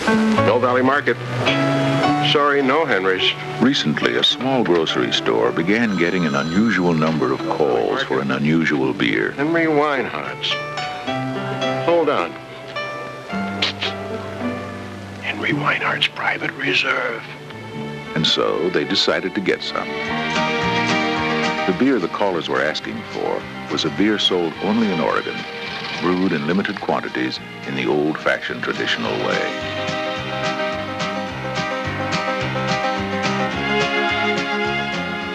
Mill Valley Market. Sorry, no Henry's. Recently, a small grocery store began getting an unusual number of calls for an unusual beer. Henry Weinhardt's. Hold on. Henry Weinhardt's Private Reserve. And so they decided to get some. The beer the callers were asking for was a beer sold only in Oregon, brewed in limited quantities in the old-fashioned traditional way.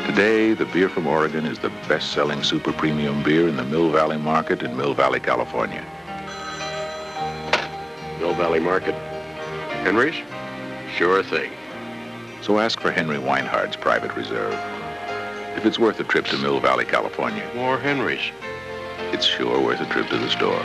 Today, the beer from Oregon is the best-selling super premium beer in the Mill Valley Market in Mill Valley, California. Mill Valley Market. Henry's? Sure thing. So ask for Henry Weinhardt's Private Reserve. If it's worth a trip to Mill Valley, California, More Henry's. it's sure worth a trip to the store.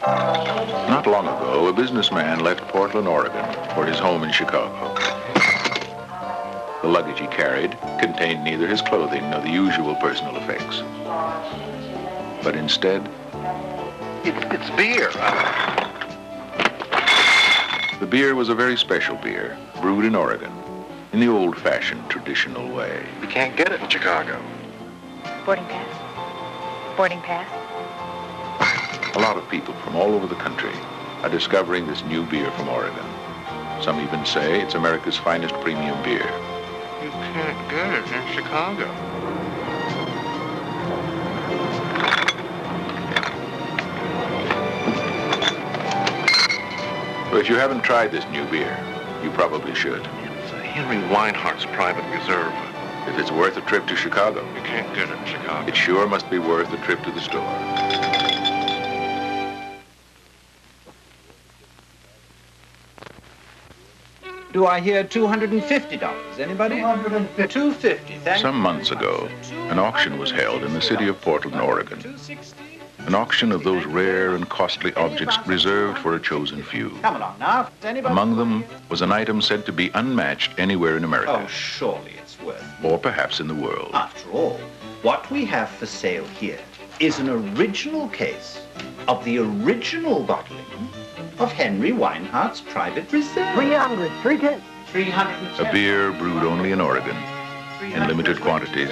Not long ago, a businessman left Portland, Oregon, for his home in Chicago. The luggage he carried contained neither his clothing nor the usual personal effects. But instead, It's beer. the beer was a very special beer, brewed in Oregon, in the old-fashioned, traditional way. You can't get it in Chicago. Boarding pass. Boarding pass. A lot of people from all over the country are discovering this new beer from Oregon. Some even say it's America's finest premium beer. You can't get it in Chicago. So if you haven't tried this new beer, you probably should. It's a Henry Weinhardt's Private Reserve. If it's worth a trip to Chicago, You can't get it in Chicago. it sure must be worth a trip to the store. Do I hear $250? Anybody? $250. Thank Some months ago, an auction was held in the city of Portland, Oregon. An auction of those rare and costly objects reserved for a chosen few. Come along now. Anybody? Among them was an item said to be unmatched anywhere in America, Oh, surely it's worth. or perhaps in the world. After all, what we have for sale here is an original case of the original bottling of Henry Weinhardt's Private Reserve. 300, 310. 310. A beer brewed only in Oregon, in limited quantities,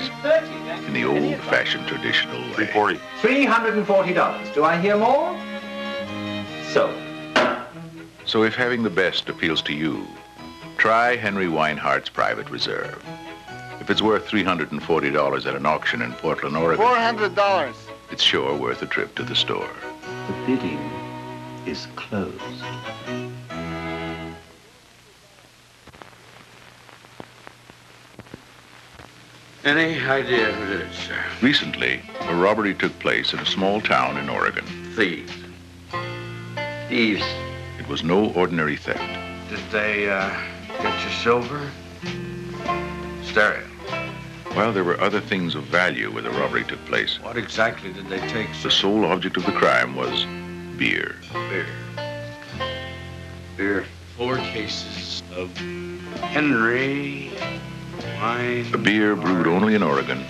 in the old-fashioned traditional way. 340. $340. Do I hear more? So if having the best appeals to you, try Henry Weinhardt's Private Reserve. If it's worth $340 at an auction in Portland, Oregon, $400. it's sure worth a trip to the store. The bidding is closed. Any idea who did it, sir? Recently, a robbery took place in a small town in Oregon. Thieves. Thieves. It was no ordinary theft. Did they, get your silver? Stereo. While there were other things of value where the robbery took place, What exactly did they take, the sir? sole object of the crime was beer. Beer. Beer. 4 cases of Henry Wine. A beer brewed only in Oregon,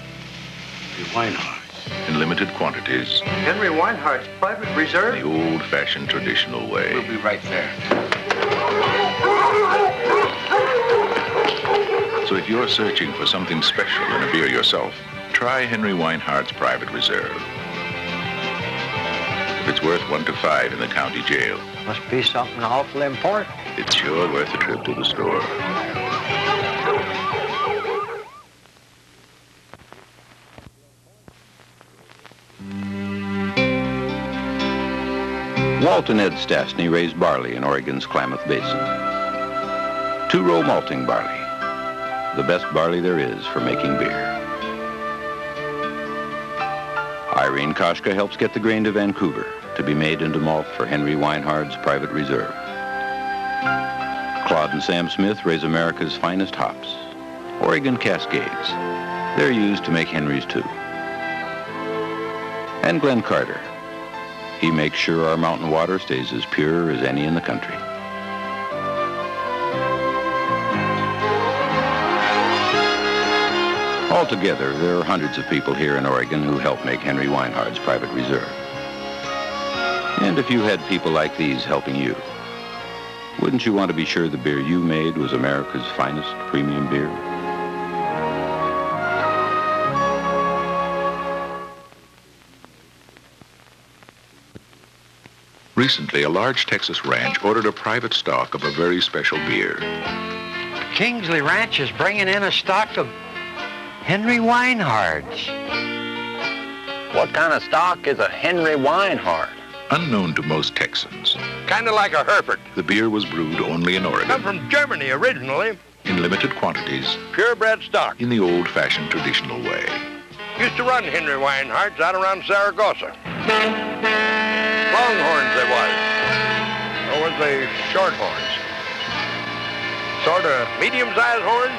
Weinhardt. in limited quantities, Henry Weinhardt's Private in Reserve. the old-fashioned traditional way. We'll be right there. So if you're searching for something special in a beer yourself, try Henry Weinhardt's Private Reserve. If it's worth 1 to 5 in the county jail, Must be something awful important. it's sure worth a trip to the store. Walt and Ed Stastny raised barley in Oregon's Klamath Basin. Two-row malting barley, the best barley there is for making beer. Irene Koshka helps get the grain to Vancouver to be made into malt for Henry Weinhardt's Private Reserve. Claude and Sam Smith raise America's finest hops, Oregon Cascades. They're used to make Henry's too. And Glenn Carter. He makes sure our mountain water stays as pure as any in the country. Altogether, there are hundreds of people here in Oregon who help make Henry Weinhard's private reserve. And if you had people like these helping you, wouldn't you want to be sure the beer you made was America's finest premium beer? Recently, a large Texas ranch ordered a private stock of a very special beer. Kingsley Ranch is bringing in a stock of Henry Weinhard's. What kind of stock is a Henry Weinhard? Unknown to most Texans, Kind of like a Hereford. the beer was brewed only in Come Oregon, from Germany originally. in limited quantities, Purebred stock. in the old-fashioned traditional way. Used to run Henry Weinhard's out around Zaragoza. Longhorns they was. Or was they shorthorns? Sort of medium-sized horns?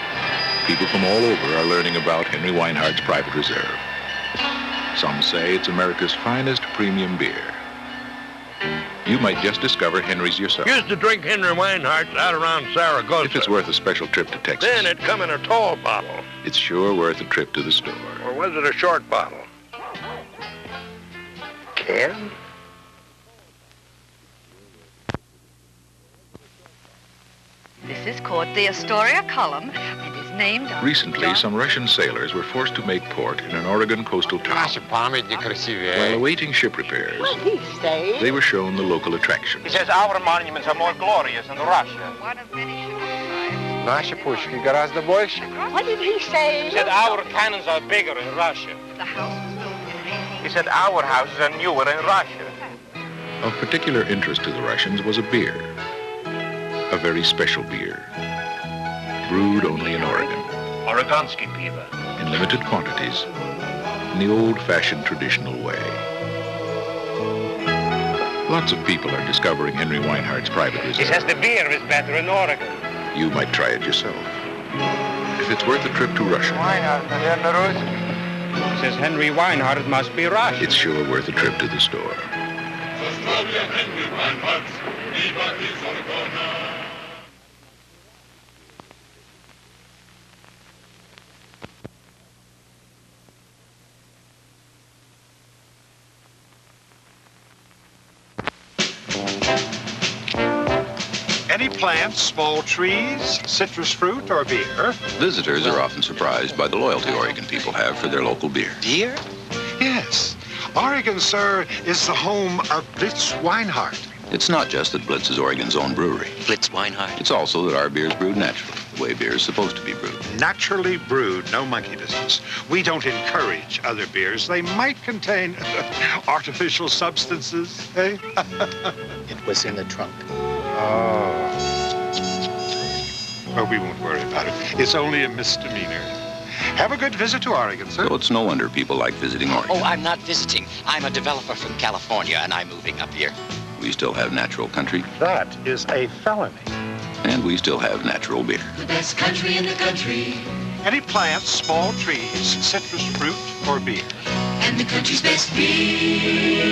People from all over are learning about Henry Weinhard's private reserve. Some say it's America's finest premium beer. You might just discover Henry's yourself. Used to drink Henry Weinhard's out around Zaragoza. If it's worth a special trip to Texas, Then it'd come in a tall bottle. it's sure worth a trip to the store. Or was it a short bottle? Can? This is called the Astoria Column and is named after Recently, John- some Russian sailors were forced to make port in an Oregon coastal town. While awaiting ship repairs, they were shown the local attractions. He says our monuments are more glorious in Russia. one of many short Наши пушки гораздо больше. What did he say? He said our cannons are bigger in Russia. The house was built in He said our houses are newer in Russia. Of particular interest to the Russians was a beer. A very special beer. Brewed only in Oregon, Oregonski piva. in limited quantities, in the old-fashioned traditional way. Lots of people are discovering Henry Weinhard's private He says reserve. the beer is better in Oregon. You might try it yourself. If it's worth a trip to Russia, He says Henry Weinhard must be Russian. it's sure worth a trip to the store. Any plants, small trees, citrus fruit, or beer? Visitors are often surprised by the loyalty Oregon people have for their local beer. Beer? Yes. Oregon, sir, is the home of Blitz-Weinhard. It's not just that Blitz is Oregon's own brewery. Blitz-Weinhard. It's also that our beer is brewed naturally, the way beer is supposed to be brewed. Naturally brewed, no monkey business. We don't encourage other beers. They might contain artificial substances, eh? It was in the trunk. Oh, we won't worry about it. It's only a misdemeanor. Have a good visit to Oregon, sir. So it's no wonder people like visiting Oregon. Oh, I'm not visiting. I'm a developer from California, and I'm moving up here. We still have natural country, That is a felony. and we still have natural beer. The best country in the country, Any plants, small trees, citrus fruit, or beer. and the country's best beer.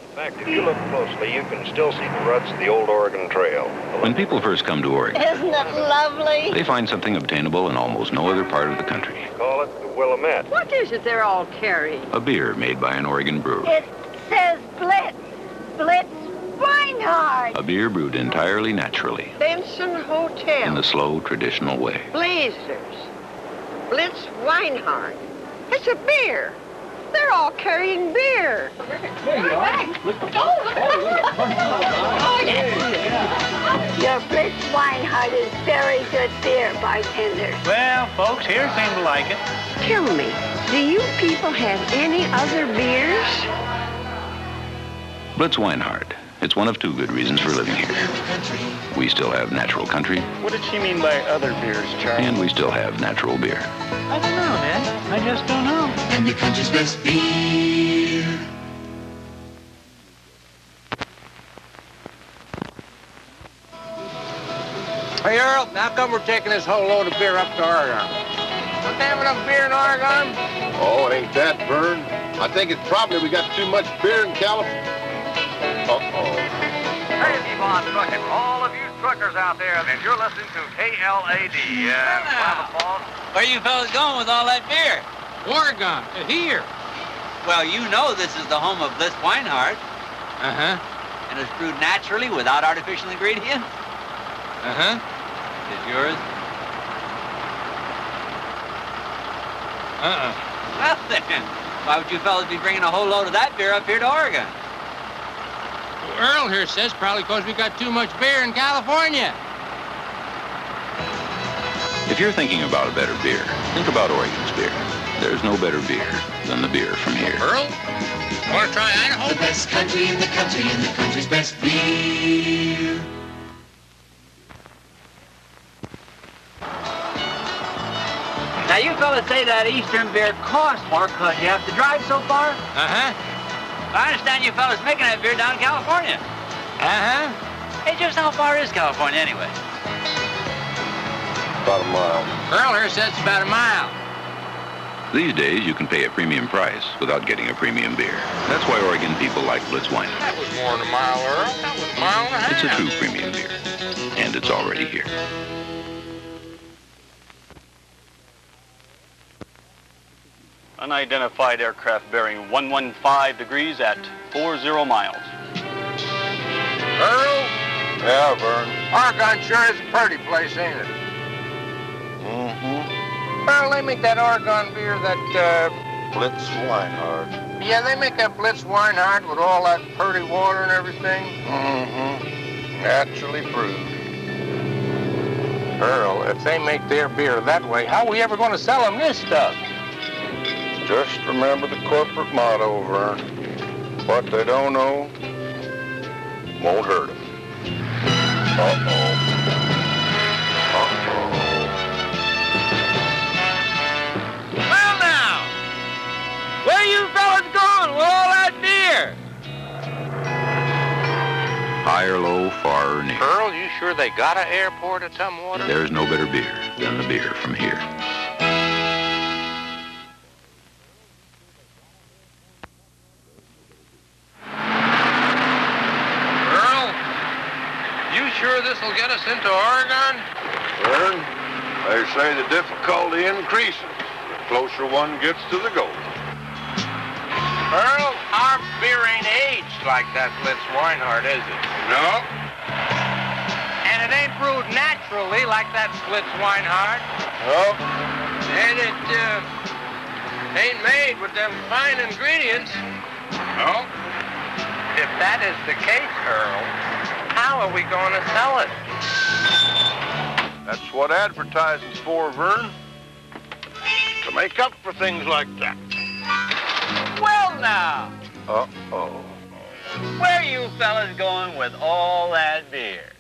In fact, if you look closely, you can still see the ruts of the old Oregon Trail. When people first come to Oregon, Isn't it lovely? they find something obtainable in almost no other part of the country. Call it the Willamette. What is it they're all carrying? A beer made by an Oregon brewer. It says Blitz. Blitz-Weinhard. A beer brewed entirely naturally, Benson Hotel. in the slow, traditional way. Blazers. Blitz-Weinhard. It's a beer. They're all carrying beer. Your Blitz-Weinhard is very good beer, bartender. Well, folks here seem to like it. Tell me, do you people have any other beers? Blitz-Weinhard. It's one of two good reasons for living here. We still have natural country, What did she mean by other beers, Charlie? and we still have natural beer. I don't know, man. I just don't know. And the country's best beer. Hey, Earl, how come we're taking this whole load of beer up to Oregon? Don't they have enough beer in Oregon? Oh, it ain't that, Vern. I think it's probably we got too much beer in California. Uh-oh. Hey, Yvonne Bucket, all of you truckers out there, and you're listening to KLAD. Round of applause. Where you fellas going with all that beer? Oregon, to here. Well, you know this is the home of Blitz-Weinhard. Uh-huh. And it's brewed naturally without artificial ingredients. Uh-huh. Is yours? Uh-uh. Well, then, why would you fellas be bringing a whole load of that beer up here to Oregon? Well, Earl here says probably because we got too much beer in California. If you're thinking about a better beer, think about Oregon's beer. There's no better beer than the beer from here. Earl, want to try Idaho? The best country in the country and the country's best beer. Now, you fellas say that Eastern beer costs more because you have to drive so far? Uh-huh. I understand you fellas making that beer down in California. Uh-huh. Hey, just how far is California anyway? About a mile. Earl here says it's about a mile. These days, you can pay a premium price without getting a premium beer. That's why Oregon people like Blitz-Weinhard. That was more than a mile, Earl. That was a mile and a half. It's a true premium beer, and it's already here. Unidentified aircraft bearing 115 degrees at 40 miles. Earl? Yeah, Vern. Oregon sure is a pretty place, ain't it? Mm-hmm. Well, they make that Oregon beer that, Blitz-Weinhard. yeah, they make that Blitz-Weinhard with all that pretty water and everything. Mm-hmm. Naturally brewed. Earl, if they make their beer that way, how are we ever going to sell them this stuff? Just remember the corporate motto, Vern. What they don't know won't hurt them. Uh-oh. Uh-oh. Well, now, where you fellas going with all that beer? High or low, far or near. Earl, you sure they got an airport at Tumwater? There's no better beer than the beer from here. Sure this will get us into Oregon? Vern, they say the difficulty increases the closer one gets to the goal. Earl, our beer ain't aged like that Blitz-Weinhard, is it? No. And it ain't brewed naturally like that Blitz-Weinhard. No. And it ain't made with them fine ingredients. No. If that is the case, Earl, how are we going to sell it? That's what advertising's for, Vern. To make up for things like that. Well, now, Uh-oh. where you fellas going with all that beer?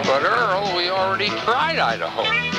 But, Earl, we already tried Idaho.